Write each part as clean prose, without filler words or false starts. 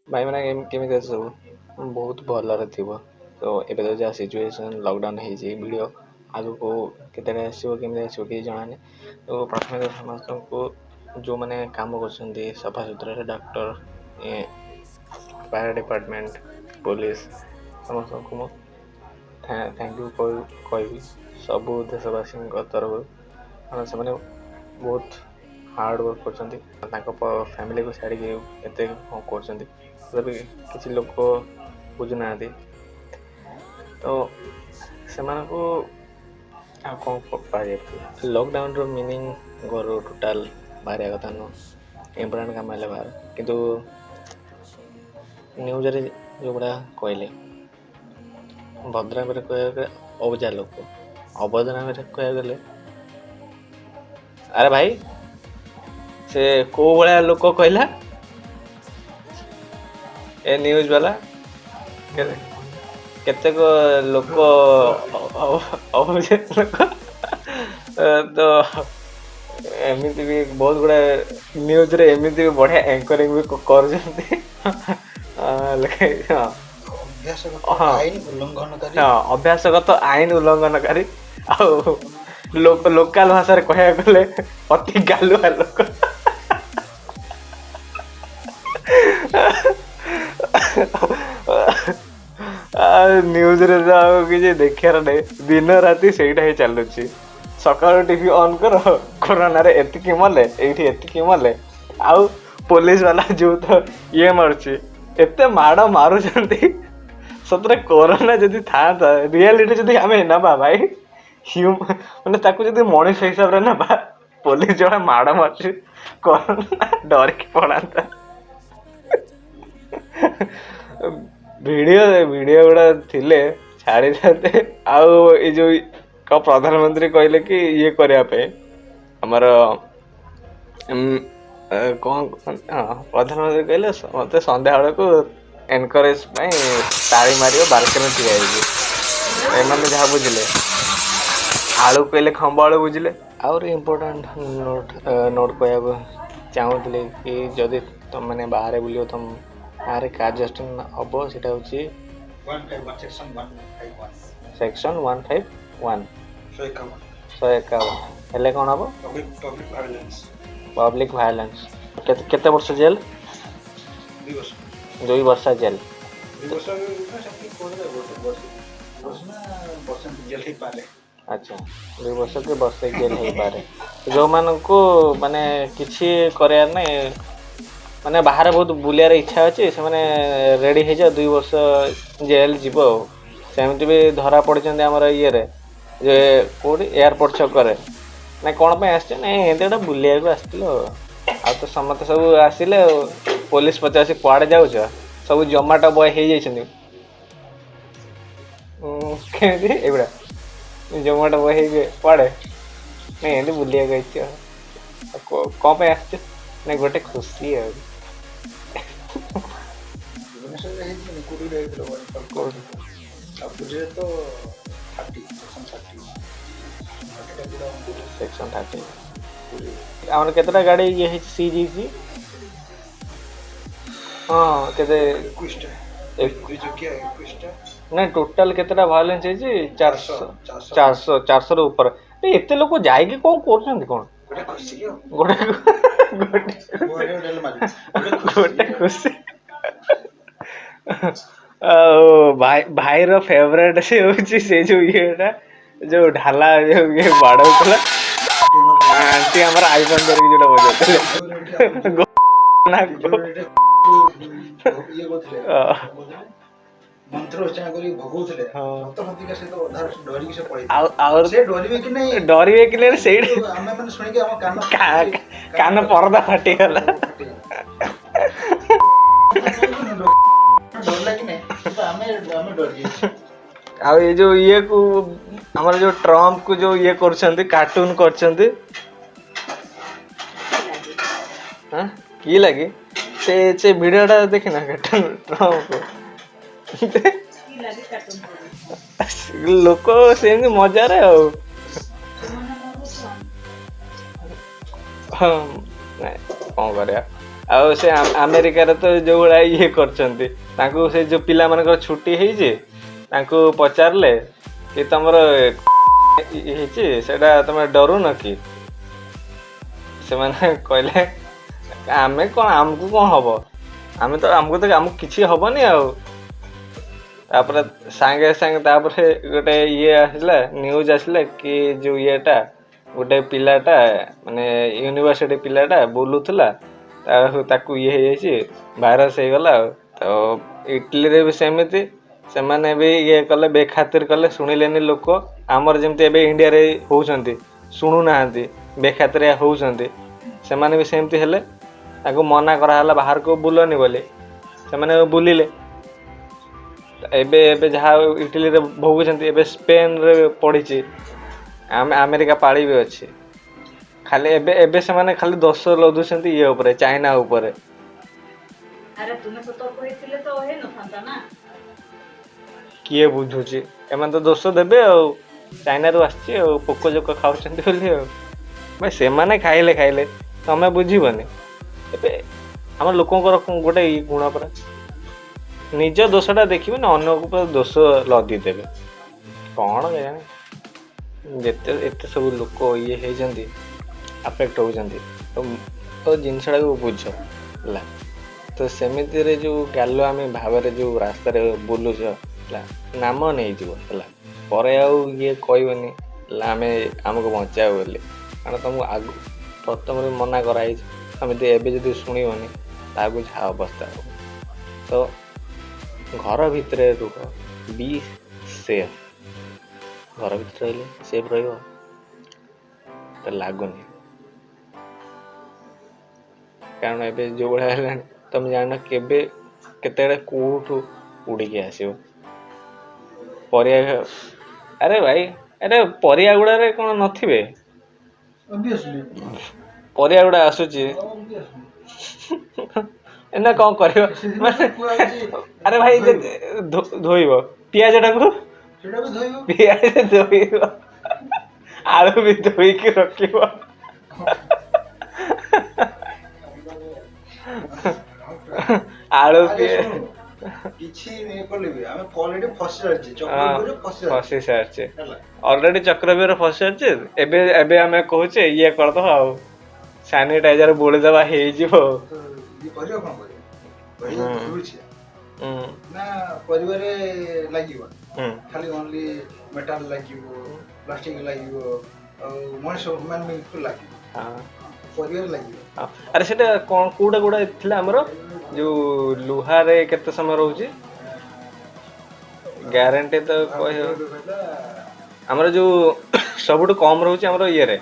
ଭାଇମାନେ କେମିତି ଅଛି ସବୁ? ବହୁତ ଭଲରେ ଥିବ। ତ ଏବେ ତ ଯାହା ସିଚୁଏସନ୍ ଲକଡାଉନ୍ ହେଇଛି, ଭିଡ଼ିଓ ଆଗକୁ କେତେବେଳେ ଆସିବ କେମିତି ଆସିବ କିଛି ଜଣାନାହିଁ। ତ ପ୍ରଥମେ ସମସ୍ତଙ୍କୁ ଯେଉଁମାନେ କାମ କରୁଛନ୍ତି ସଫାସୁତୁରାରେ, ଡକ୍ଟର, ଫାୟାର ଡିପାର୍ଟମେଣ୍ଟ, ପୋଲିସ, ସମସ୍ତଙ୍କୁ ମୁଁ ଥ୍ୟାଙ୍କ ୟୁ କହିବି ସବୁ ଦେଶବାସୀଙ୍କ ତରଫରୁ। କାରଣ ସେମାନେ ବହୁତ ହାର୍ଡ଼ ୱାର୍କ କରୁଛନ୍ତି, ତାଙ୍କ ଫ୍ୟାମିଲିକୁ ଛାଡ଼ିକି ଏତେ କ'ଣ କରୁଛନ୍ତି, ତଥାପି କିଛି ଲୋକ ବୁଝୁନାହାନ୍ତି। ତ ସେମାନଙ୍କୁ ଆଉ କ'ଣ କୁହାଯାଇପାରିବ। ଲକଡାଉନର ମିନିଂ ଘରୁ ଟୋଟାଲ ବାହାରିବା କଥା ନୁହଁ, ଇମ୍ପୋର୍ଟାଣ୍ଟ କାମ ହେଲେ ବାହାର। କିନ୍ତୁ ନ୍ୟୁଜରେ ଯେଉଁଗୁଡ଼ା କହିଲେ, ଭଦ୍ରାମରେ କହିବାକୁ ଗଲେ ଅବୁଝା ଲୋକ, ଅବଦ୍ରାମରେ କହିବାକୁ ଗଲେ ଆରେ ଭାଇ ସେ କୋଉ ଭଳିଆ ଲୋକ କହିଲା ଏ ନ୍ୟୁଜ୍ ବାଲା। କେତେକ ଲୋକ ଅବୁଝା ଲୋକ ତ ଏମିତି ବି ବହୁତ ଗୁଡ଼ାଏ ନ୍ୟୁଜରେ ଏମିତି ବି ବଢ଼ିଆ ଆଙ୍କରିଂ ବି କରୁଛନ୍ତି। ଅଭ୍ୟାସଗତ ଆଇନ ଉଲ୍ଲଂଘନକାରୀ ଆଉ ଲୋକାଲ ଭାଷାରେ କହିବାକୁ ଗଲେ ଅତି ଗାଲୁଆ ଲୋକ। ନ୍ୟୁଜରେ ତ ଆଉ କିଛି ଦେଖିବାର ନାହିଁ, ଦିନ ରାତି ସେଇଟା ହିଁ ଚାଲୁଛି। ସକାଳୁ ଟିଭି ଅନ୍ କର, କରୋନାରେ ଏତିକି ମଲେ, ଏଇଠି ଏତିକି ମଲେ। ଆଉ ପୋଲିସ ବାଲା ଯୋଉ ତ ଇଏ ମାରୁଛି, ଏତେ ମାଡ଼ ମାରୁଛନ୍ତି। ସତରେ କରୋନା ଯଦି ଥାଆନ୍ତା, ରିଆଲିଟି ଯଦି ଆମେ ନେବା ଭାଇ, ମାନେ ତାକୁ ଯଦି ମଣିଷ ହିସାବରେ ନେବା, ପୋଲିସ ଜଣେ ମାଡ଼ ମାରୁଛି, କରୋନା ଡରିକି ପଳାନ୍ତା। ଭିଡ଼ିଓ ଗୁଡ଼ା ଥିଲେ ଛାଡ଼ିଥାନ୍ତେ। ଆଉ ଏଇ ଯୋଉ କ'ଣ ପ୍ରଧାନମନ୍ତ୍ରୀ କହିଲେ କି ଇଏ କରିବା ପାଇଁ ଆମର କ'ଣ ପ୍ରଧାନମନ୍ତ୍ରୀ କହିଲେ ମୋତେ ସନ୍ଧ୍ୟାବେଳକୁ ଏନକରେଜ ପାଇଁ ତାଳି ମାରିବ ବାଲକୋନିରେ ଠିଆ ହେଇକି। ଏମାନେ ଯାହା ବୁଝିଲେ, ଆଳୁ କହିଲେ ଖମ୍ବ ଆଳୁ ବୁଝିଲେ। ଆହୁରି ଇମ୍ପୋର୍ଟାଣ୍ଟ ନୋଟ୍ କହିବାକୁ ଚାହୁଁଥିଲି କି ଯଦି ତମେମାନେ ବାହାରେ ବୁଲିବ, ତମ ଗାଁରେ କାର୍ଯ୍ୟାନୁଷ୍ଠାନ ହେବ, ସେଇଟା ହେଉଛି ସେକ୍ସନ 151 151 ହେଲେ କ'ଣ ହେବ? Public violence. କେତେ ବର୍ଷ ଜେଲ୍? 2 ବର୍ଷ ଜେଲ୍। ଆଚ୍ଛା, 2 ବର୍ଷ କି ବର୍ଷେ ଜେଲ୍ ହେଇପାରେ। ଯେଉଁମାନଙ୍କୁ ମାନେ କିଛି କରିବାର ନାହିଁ, ମାନେ ବାହାରେ ବହୁତ ବୁଲିବାର ଇଚ୍ଛା ଅଛି, ସେମାନେ ରେଡ଼ି ହେଇଯାଅ, 2 ବର୍ଷ ଜେଲ୍ ଯିବ। ଆଉ ସେମିତି ବି ଧରା ପଡ଼ିଛନ୍ତି ଆମର ଇଏରେ, ଯେ କେଉଁଠି ଏୟାରପୋର୍ଟ ଛକରେ। ନାଇଁ କ'ଣ ପାଇଁ ଆସିଛ? ନାଇଁ ଏମିତି ଗୋଟେ ବୁଲିବାକୁ ଆସିଥିଲ। ଆଉ ତ ସମସ୍ତେ ସବୁ ଆସିଲେ, ଆଉ ପୋଲିସ ପଚାରୁଛି କୁଆଡ଼େ ଯାଉଛ? ସବୁ ଜମାଟୋ ବୟ ହେଇଯାଇଛନ୍ତି। କେମିତି ଏଇଗୁଡ଼ା ଜମାଟୋ ବୟ ହେଇକି କୁଆଡ଼େ? ନାଇଁ ଏମିତି ବୁଲିବାକୁ ଆସିଛି। ଆଉ କ'ଣ ପାଇଁ ଆସିଛ? ନାଇଁ ଗୋଟେ ଖୁସି। ଆଉ ସେକ୍ସନ 30 ଆମର କେତେଟା ଗାଡ଼ି ଇଏ ହେଇଛି, ସିଜ୍ ହେଇଛି? ହଁ, କେତେ? ନାଇଁ ଟୋଟାଲ କେତେଟା ଭାୟୋଲେନ୍ସ ହେଇଛି? 400ର ଉପରେ। ଏତେ ଲୋକ ଯାଇକି କ'ଣ କରୁଛନ୍ତି? କ'ଣ ଗୋଟେ ଖୁସି। ଆଉ ଭାଇର ଫେଭରେଟ ସେ ହଉଛି ସେ ଯୋଉ ଇଏଟା, ଯୋଉ ଢାଲା ଯୋଉ ଇଏ ବାଡ଼ଉଥିଲା, ଆଣ୍ଟି ଆମର ଆଇଫୋନ ଧରିକି ଯୋଉଟା ବଜାଉଥିଲେ। ଡରିବେ କି ନାହିଁ ସେଇଠି, କାନ ପରଦା ଫାଟିଗଲା। ଆଉ ଏଇ ଯୋଉ ଇଏ କୁ ଆମର ଯୋଉ ଟ୍ରମ୍ପ କୁ ଯୋଉ ଇଏ କରୁଛନ୍ତି, କାର୍ଟୁନ କରୁଛନ୍ତି, କି ଲାଗେ ସେ ଭିଡିଓ ଟା ଦେଖିନା? ଟ୍ରମ୍ପ ଲୋକ ସେମିତି ମଜାରେ ଆଉ। ହଁ, କ'ଣ କରିବା। ଆଉ ସେ ଆମେରିକାରେ ତ ଯୋଉ ଭଳିଆ ଇଏ କରିଛନ୍ତି, ତାଙ୍କୁ ସେ ଯୋଉ ପିଲାମାନଙ୍କର ଛୁଟି ହେଇଛି ତାଙ୍କୁ ପଚାରିଲେ କି ତମର ହେଇଛି ସେଇଟା ତମେ ଡରୁନ କି? ସେମାନେ କହିଲେ ଆମେ କଣ, ଆମକୁ କଣ ହବ, ଆମକୁ କିଛି ହବନି ଆଉ। ତାପରେ ସାଙ୍ଗେ ସାଙ୍ଗେ ତାପରେ ଗୋଟେ ଇଏ ଆସିଲା, ନ୍ୟୁଜ ଆସିଲା କି ଯୋଉ ଇଏଟା ଗୋଟେ ପିଲାଟା ମାନେ ୟୁନିଭର୍ସିଟି ପିଲାଟା ବୁଲୁଥିଲା, ତାକୁ ଇଏ ହେଇଯାଇଛି, ଭାଇରସ ହେଇଗଲା ଆଉ। ତ ଇଟାଲୀରେ ବି ସେମିତି, ସେମାନେ ବି ଇଏ କଲେ, ବେଖାତିର କଲେ, ଶୁଣିଲେନି ଲୋକ। ଆମର ଯେମିତି ଏବେ ଇଣ୍ଡିଆରେ ହଉଛନ୍ତି, ଶୁଣୁନାହାନ୍ତି, ବେଖାତିରିଆ ହଉଛନ୍ତି, ସେମାନେ ବି ସେମିତି ହେଲେ। ତାଙ୍କୁ ମନା କରାହେଲା ବାହାରକୁ ବୁଲନି ବୋଲି, ସେମାନେ ବୁଲିଲେ। ଏବେ ଏବେ ଯାହା ଇଟାଲୀରେ ଭୋଗୁଛନ୍ତି, ଏବେ ସ୍ପେନରେ ପଡିଛି, ଆମେରିକା ପାଳି ବି ଅଛି। ଖାଲି ଏବେ ସେମାନେ ଖାଲି ଦୋଷ ଲଦୁଛନ୍ତି ଇଏ ଉପରେ, ଚାଇନା ଉପରେ। ଆରେ ତୁମେ ସତର୍କ ହେଇଥିଲେ ତ ହେଇନଥାନ୍ତା ନା। କିଏ ବୁଝୁଛି, ଏମାନେ ତ ଦୋଷ ଦେବେ ଆଉ, ଚାଇନାରୁ ଆସିଛି ଆଉ, ପୋକ ଜୋକ ଖାଉଛନ୍ତି ବୋଲି ଆଉ। ଭାଇ ସେମାନେ ଖାଇଲେ ତମେ ବୁଝିବନି। ଏବେ ଆମ ଲୋକଙ୍କର ଗୋଟେ ଏଇ ଗୁଣ ପରା, ନିଜ ଦୋଷଟା ଦେଖିବେ ନା ଅନ୍ୟ ଉପରେ ଦୋଷ ଲଦି ଦେବେ, କଣ କେଜାଣି। ଏତେ ସବୁ ଲୋକ ଇଏ ହେଇଛନ୍ତି, ଆଫେକ୍ଟ ହଉଛନ୍ତି, ତ ଜିନିଷଟାକୁ ବୁଝ ହେଲା। ତ ସେମିତିରେ ଯୋଉ ଗାଲୁଆମି ଭାବରେ ଯୋଉ ରାସ୍ତାରେ ବୁଲୁଛ ହେଲା, ନାମ ନେଇଯିବ ହେଲା, ପରେ ଆଉ ଇଏ କହିବନି ହେଲା ଆମକୁ ବଞ୍ଚାଅ ବୋଲି। କାରଣ ତମକୁ ଆଗରୁ ପ୍ରଥମରୁ ମନା କରାହେଇଛି, ତମେ ଏବେ ଯଦି ଶୁଣିବନି ତାକୁ ଯାହା ଅବସ୍ଥା ହବ। ତ ଘର ଭିତରେ ରୁହ, ବି ସେଫ୍। ଘର ଭିତରେ ରହିଲେ ସେଫ୍ ରହିବ, ତ ଲାଗୁନି। କାରଣ ଏବେ ଯୋଉ ଭଳିଆ ହେଲାଣି, ତମେ ଜାଣିନ କେବେ କେତେବେଳେ କୋଉଠୁ ଉଡ଼ିକି ଆସିବ ପରିବା। ଆରେ ଭାଇ, ଆରେ ପରିବା ଗୁଡାରେ କଣ ନଥିବେ? ପରିବା ଗୁଡା ଆସୁଛି ଏନା କଣ କରିବ ମାନେ, ଆରେ ଭାଇ ଧୋଇବ ପିଆଜ ଟାକୁ, ଧୋଇବ, ଆଳୁ ବି ଧୋଇକି ରଖିବ। ଆଳୁ କିଛି କଲେ ବି ଆମେ ଅଲରେଡି ଫସି ସାରିଛେ, ଫସି ସାରିଛେ, ଅଲରେଡି ଚକ୍ରବ୍ୟୁହରେ ଫସି ସାରିଛେ। ଏବେ ଆମେ କହୁଛେ ଇଏ କରିଦବା ଆଉ, ସାନିଟାଇଜର ବୋଳିଦବା, ହେଇଯିବ। ଇଏ କରିବା କଣ କରିବା, ଧରୁଛେ ନା ପରିବାରେ ଲାଗିବ, ଖାଲି ଓନ୍ଲି ମେଟାଲ ଲାଗିବ, ପ୍ଲାଷ୍ଟିକ ଲାଗିବ, ଆଉ ମଣିଷ ମାନଙ୍କୁ ଲାଗିବ, ପରିବାର ଲାଗିବ। ଆରେ ସେଟା କଣ କୋଉଟା ଥିଲା ଆମର, ଯୋଉ ଲୁହାରେ କେତେ ସମୟ ରହୁଛି ଗ୍ୟାରେଣ୍ଟି ତ କହିବ। ଆମର ଯୋଉ ସବୁଠୁ କମ ରହୁଛି ଆମର ଇଏରେ,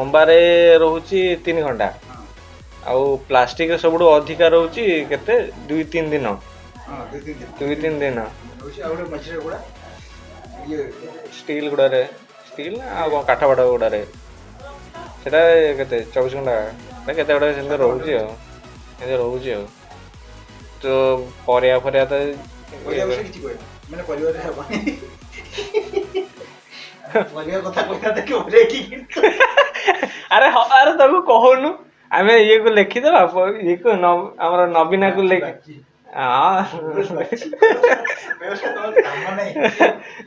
ତମ୍ବାରେ ରହୁଛି 3 ଘଣ୍ଟା। ଆଉ ପ୍ଲାଷ୍ଟିକରେ ସବୁଠୁ ଅଧିକା ରହୁଛି କେତେ, 2-3 ଦିନ। 2-3 ଦିନ। ଷ୍ଟିଲ ଗୁଡାରେ, ଷ୍ଟିଲ ନା ଆଉ କଣ କାଠ ଫାଠ ଗୁଡାରେ, ସେଟା କେତେ 24 ଘଣ୍ଟା କେତେ ଗୁଡା ସେମିତି ରହୁଛି ଆଉ, ରହୁଛି ଆଉ। ତ ପରିବା ତ ଆରେ ତାକୁ କହୁନୁ, ଆମେ ଇଏ କୁ ଲେଖିଦବା, ଆମର ନବୀନାକୁ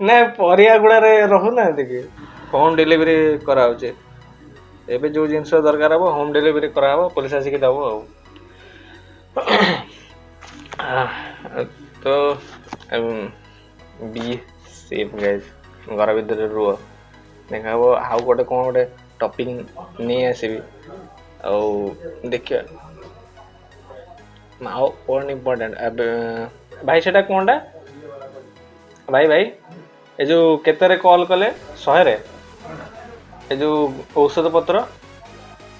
ନାଇଁ ପରିବା ଗୁଡାରେ ରହୁନାହାନ୍ତି କି, ହୋମ ଡେଲିଭରି କରାହଉଛି। ଏବେ ଯୋଉ ଜିନିଷ ଦରକାର ହବ ହୋମ ଡେଲିଭରି କରାହବ, ପୋଲିସ ଆସିକି ଦବ ଆଉ। ତ ବି ସେଫ୍ ଗାଇଜ୍, ଘର ଭିତରେ ରୁହ। ଦେଖା ହବ ଆଉ ଗୋଟେ କଣ ଗୋଟେ ଟପିକ ନେଇ ଆସିବି, ଆଉ ଦେଖିବା। ଆଉ କଣ ଇମ୍ପୋର୍ଟାଣ୍ଟ ଏବେ ଭାଇ, ସେଟା କଣଟା ଭାଇ ଏ ଯୋଉ କେତେରେ କଲ୍ କଲେ 100ରେ, ଏ ଯୋଉ ଔଷଧ ପତ୍ର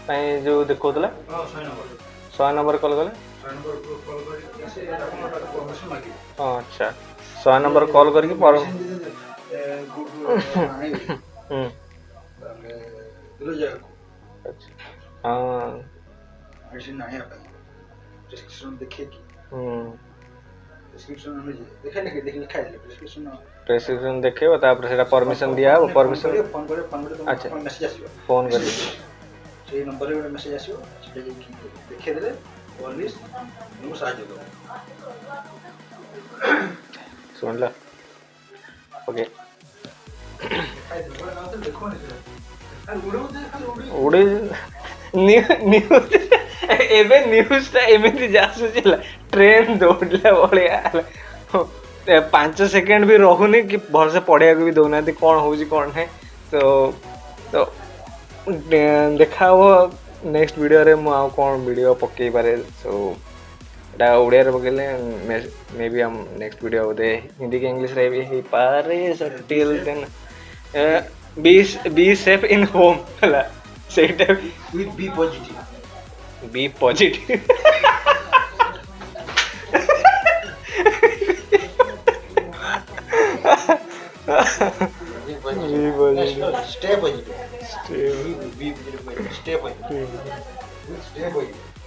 ପାଇଁ ଯୋଉ ଦେଖଉଥିଲା, 100 ନମ୍ବର କଲ୍ କଲେ। ହଁ ଆଚ୍ଛା, 100 ନମ୍ବର କଲ୍ କରିକି ପ୍ରେସକ୍ରିପସନ ଦେଖେଇବ, ତାପରେ ସେଟା ପରମିଶନ ଦିଆହବ, ପରମିଶନ। ଆଚ୍ଛା, ଫୋନ କରିବି। ସେଇ ନମ୍ବରରେ ଗୋଟେ ମେସେଜ ଆସିବ, ସେଟା ଯାଇକି ଦେଖେଇଦେଲେ ପୋଲିସ ତୁମକୁ ସାହାଯ୍ୟ କରିବ। ଶୁଣିଲ? ଓକେ ଦେଖୁନି ସେଟା ଖାଲି ଉଡଉଛି, ଖାଲି ଉଡି ଉଡେ ନ୍ୟୁଜ ଏବେ ନ୍ୟୁଜଟା ଏମିତି ଆସୁଛି ହେଲା, ଟ୍ରେନ ଦୌଡ଼ିଲା ଭଳିଆ ହେଲା। 5 ସେକେଣ୍ଡ ବି ରହୁନି କି ଭଲସେ ପଢିବାକୁ ବି ଦଉନାହାନ୍ତି କ'ଣ ହଉଛି କ'ଣ ନାହିଁ। ତ ତ ଦେଖା ହବ ନେକ୍ସଟ ଭିଡ଼ିଓରେ। ମୁଁ ଆଉ କ'ଣ ଭିଡ଼ିଓ ପକେଇ ପାରେ। ସୋ ଏଇଟା ଓଡ଼ିଆରେ ପକେଇଲେ ମେ ବି ଆମ ନେକ୍ସଟ ଭିଡ଼ିଓ ବୋଧେ ହିନ୍ଦୀ କି ଇଂଲିଶରେ ବି ହେଇପାରେ। So till then be safe in home ହେଲା, ସେଇଟା with be positive. Be positive. Be positive. Stay positive. Stay Stay positive. Stay positive.